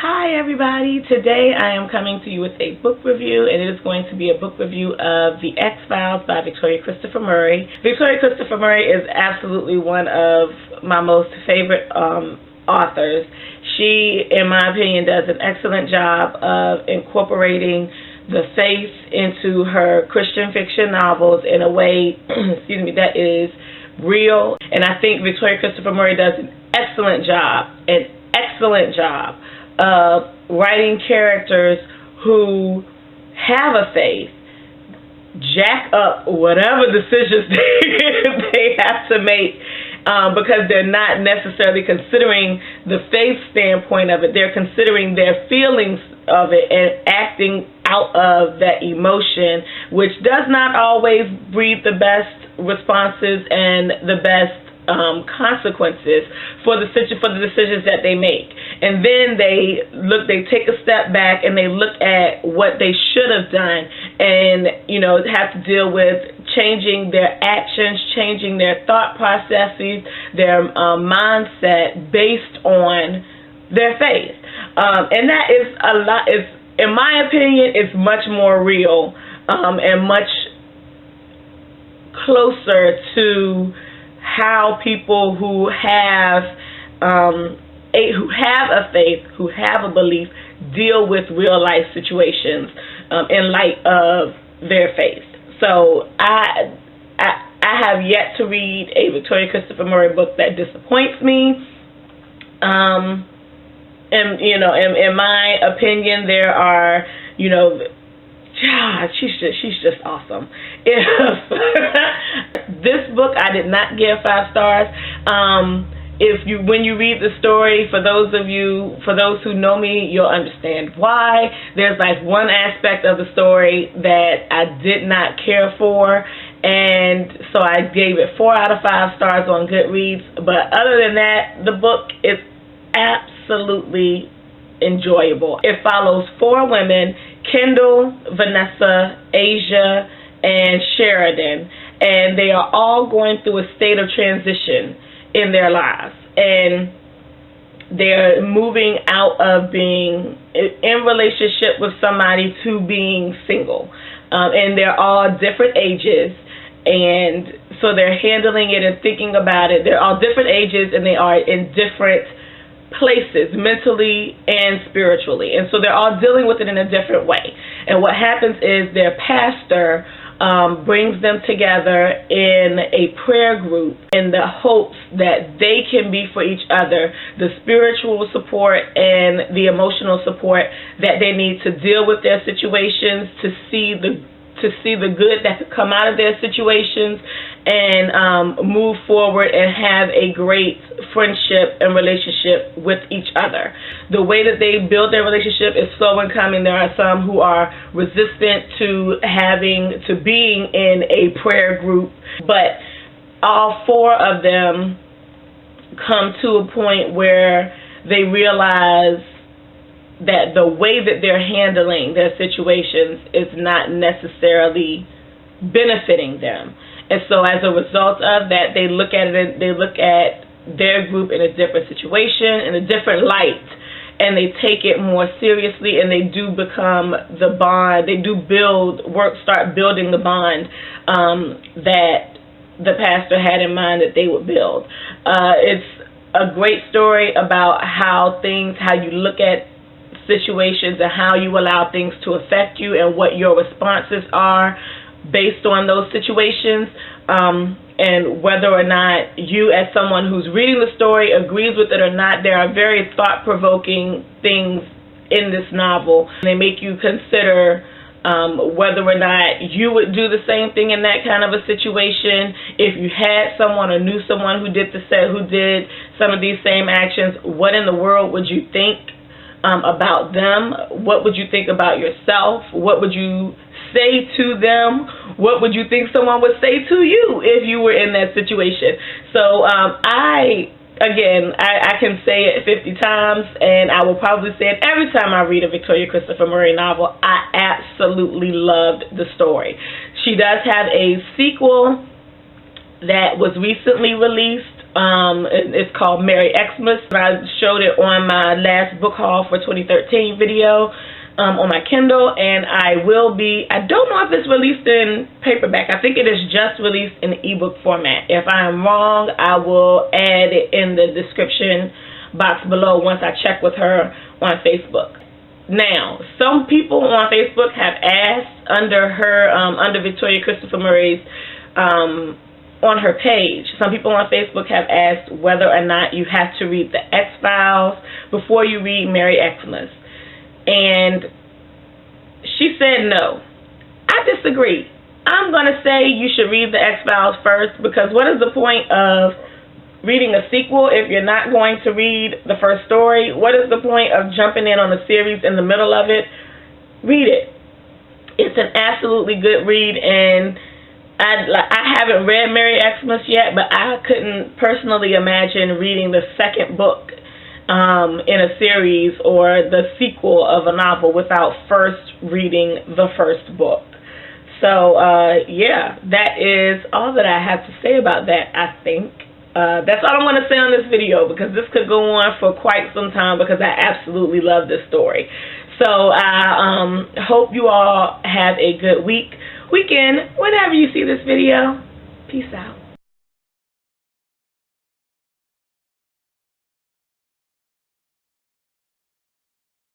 Hi everybody, today I am coming to you with a book review, and it is going to be a book review of The X-Files by Victoria Christopher Murray. Victoria Christopher Murray is absolutely one of my most favorite authors. She, in my opinion, does an excellent job of incorporating the faith into her Christian fiction novels in a way that is real, and I think Victoria Christopher Murray does an excellent job of writing characters who have a faith, jack up whatever decisions they have to make, because they're not necessarily considering the faith standpoint of it. They're considering their feelings of it and acting out of that emotion, which does not always breed the best responses and the best consequences for the decisions that they make. And then they take a step back and they look at what they should have done, and have to deal with changing their actions, changing their thought processes, their mindset based on their faith. And that is a lot. In my opinion, it's much more real and much closer to how people who have a faith, who have a belief, deal with real life situations in light of their faith. So I have yet to read a Victoria Christopher Murray book that disappoints me. And in my opinion, there are she's just awesome. This book I did not give 5 stars. When you read the story, for those who know me, you'll understand why. There's one aspect of the story that I did not care for, and so I gave it 4 out of 5 stars on Goodreads. But other than that, the book is absolutely enjoyable. It follows 4 women: Kendall, Vanessa, Asia, and Sheridan, and they are all going through a state of transition in their lives, and they're moving out of being in relationship with somebody to being single, and they're all different ages, and so they're handling it and thinking about it. They're all different ages, and they are in different places mentally and spiritually, and so they're all dealing with it in a different way. And what happens is their pastor brings them together in a prayer group in the hopes that they can be for each other the spiritual support and the emotional support that they need to deal with their situations, to see the good that could come out of their situations, and move forward and have a great friendship and relationship with each other. The way that they build their relationship is so uncommon. There are some who are resistant to being in a prayer group, but all 4 of them come to a point where they realize that the way that they're handling their situations is not necessarily benefiting them. And so as a result of that, they look at it, they look at their group in a different situation, in a different light, and they take it more seriously, and they do become the bond. They do start building the bond that the pastor had in mind that they would build. It's a great story about how you look at situations and how you allow things to affect you and what your responses are based on those situations, and whether or not you, as someone who's reading the story, agrees with it or not. There are very thought-provoking things in this novel. They make you consider whether or not you would do the same thing in that kind of a situation. If you had someone or knew someone who did some of these same actions, what in the world would you think about them? What would you think about yourself? What would you say to them? What would you think someone would say to you if you were in that situation? So I can say it 50 times, and I will probably say it every time I read a Victoria Christopher Murray novel. I absolutely loved the story. She does have a sequel that was recently released It's called Merry Xmas. I showed it on my last book haul for 2013 video on my Kindle, and I don't know if it's released in paperback. I think it is just released in ebook format. If I am wrong, I will add it in the description box below once I check with her on Facebook. Now, some people on Facebook have asked under Victoria Christopher Murray's on her page. Some people on Facebook have asked whether or not you have to read the X-Files before you read Merry Xmas. And she said no. I disagree. I'm going to say you should read the X-Files first, because what is the point of reading a sequel if you're not going to read the first story? What is the point of jumping in on a series in the middle of it? Read it. It's an absolutely good read, and I haven't read Merry Xmas yet, but I couldn't personally imagine reading the second book in a series or the sequel of a novel without first reading the first book. So, yeah, that is all that I have to say about that, I think. That's all I'm going to say on this video, because this could go on for quite some time, because I absolutely love this story. So I hope you all have a good weekend, whenever you see this video. Peace out.